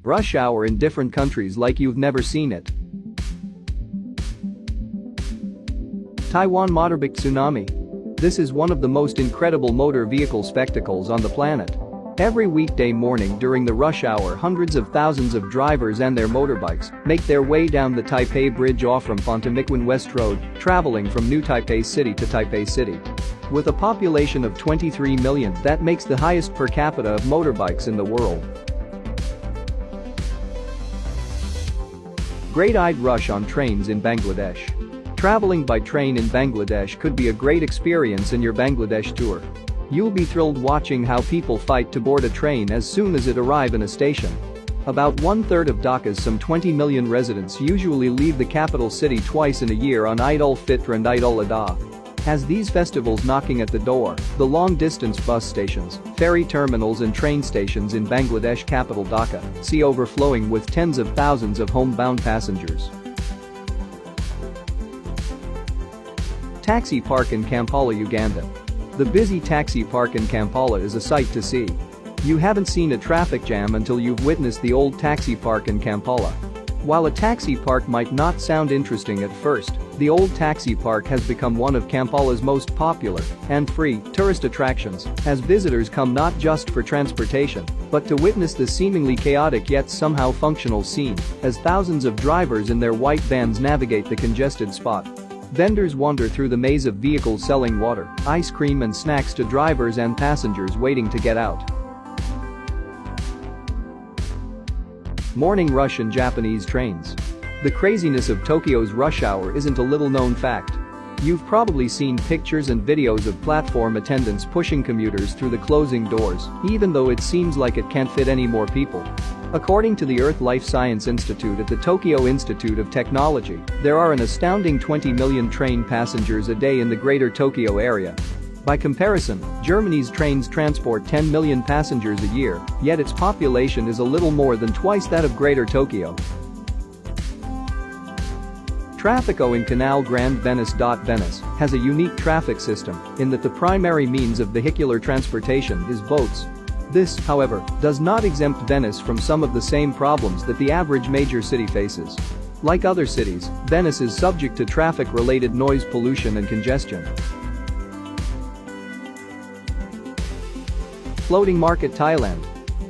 Rush hour in different countries like you've never seen it. Taiwan motorbike tsunami. This is one of the most incredible motor vehicle spectacles on the planet. Every weekday morning during the rush hour, hundreds of thousands of drivers and their motorbikes make their way down the Taipei Bridge off from Pontomiquan West Road, traveling from New Taipei City to Taipei City. With a population of 23 million, that makes the highest per capita of motorbikes in the world. Great-eyed rush on trains in Bangladesh. Traveling by train in Bangladesh could be a great experience in your Bangladesh tour. You'll be thrilled watching how people fight to board a train as soon as it arrives in a station. About one-third of Dhaka's some 20 million residents usually leave the capital city twice in a year on Eid al-Fitr and Eid al-Adha. As these festivals knocking at the door, the long-distance bus stations, ferry terminals and train stations in Bangladesh capital Dhaka see overflowing with tens of thousands of homebound passengers. Taxi park in Kampala, Uganda. The busy taxi park in Kampala is a sight to see. You haven't seen a traffic jam until you've witnessed the old taxi park in Kampala. While a taxi park might not sound interesting at first, the old taxi park has become one of Kampala's most popular and free tourist attractions as visitors come not just for transportation, but to witness the seemingly chaotic yet somehow functional scene as thousands of drivers in their white vans navigate the congested spot. Vendors wander through the maze of vehicles selling water, ice cream and snacks to drivers and passengers waiting to get out. Morning rush in Japanese trains. The craziness of Tokyo's rush hour isn't a little-known fact. You've probably seen pictures and videos of platform attendants pushing commuters through the closing doors, even though it seems like it can't fit any more people. According to the Earth Life Science Institute at the Tokyo Institute of Technology, there are an astounding 20 million train passengers a day in the greater Tokyo area. By comparison, Germany's trains transport 10 million passengers a year, yet its population is a little more than twice that of Greater Tokyo. Traffico in Canal Grande Venice. Venice has a unique traffic system in that the primary means of vehicular transportation is boats. This, however, does not exempt Venice from some of the same problems that the average major city faces. Like other cities, Venice is subject to traffic-related noise pollution and congestion. Floating market Thailand.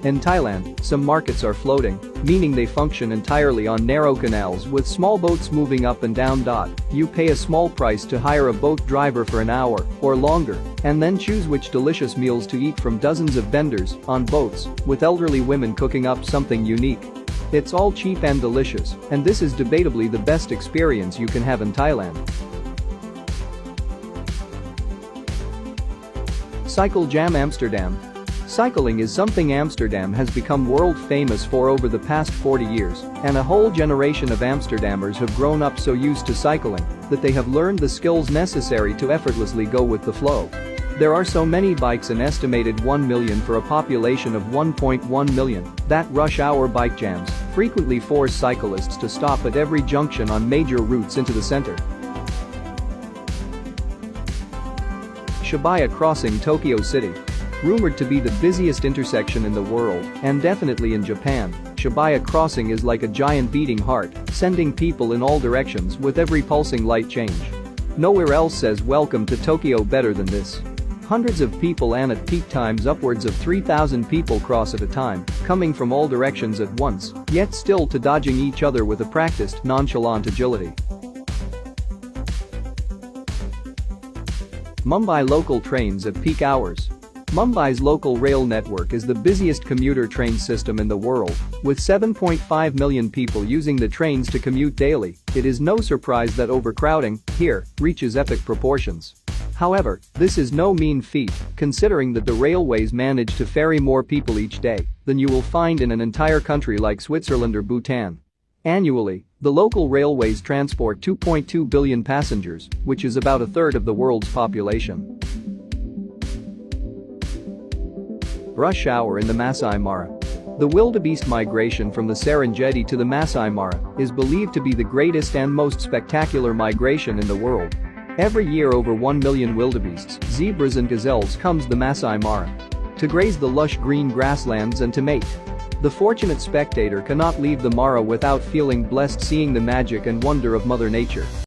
In Thailand, some markets are floating, meaning they function entirely on narrow canals with small boats moving up and down. You pay a small price to hire a boat driver for an hour or longer and then choose which delicious meals to eat from dozens of vendors on boats with elderly women cooking up something unique. It's all cheap and delicious, and this is debatably the best experience you can have in Thailand. Cycle Jam Amsterdam. Cycling is something Amsterdam has become world famous for over the past 40 years, and a whole generation of Amsterdammers have grown up so used to cycling that they have learned the skills necessary to effortlessly go with the flow. There are so many bikes, an estimated 1 million for a population of 1.1 million, that rush hour bike jams frequently force cyclists to stop at every junction on major routes into the center. Shibuya Crossing, Tokyo City. Rumored to be the busiest intersection in the world, and definitely in Japan, Shibuya Crossing is like a giant beating heart, sending people in all directions with every pulsing light change. Nowhere else says welcome to Tokyo better than this. Hundreds of people, and at peak times upwards of 3,000 people cross at a time, coming from all directions at once, yet still to dodging each other with a practiced, nonchalant agility. Mumbai local trains at peak hours. Mumbai's local rail network is the busiest commuter train system in the world, with 7.5 million people using the trains to commute daily. It is no surprise that overcrowding here reaches epic proportions. However, this is no mean feat, considering that the railways manage to ferry more people each day than you will find in an entire country like Switzerland or Bhutan. Annually, the local railways transport 2.2 billion passengers, which is about a third of the world's population. Rush hour in the Masai Mara. The wildebeest migration from the Serengeti to the Masai Mara is believed to be the greatest and most spectacular migration in the world. Every year over 1 million wildebeests, zebras and gazelles comes the Masai Mara to graze the lush green grasslands and to mate. The fortunate spectator cannot leave the Mara without feeling blessed seeing the magic and wonder of Mother Nature.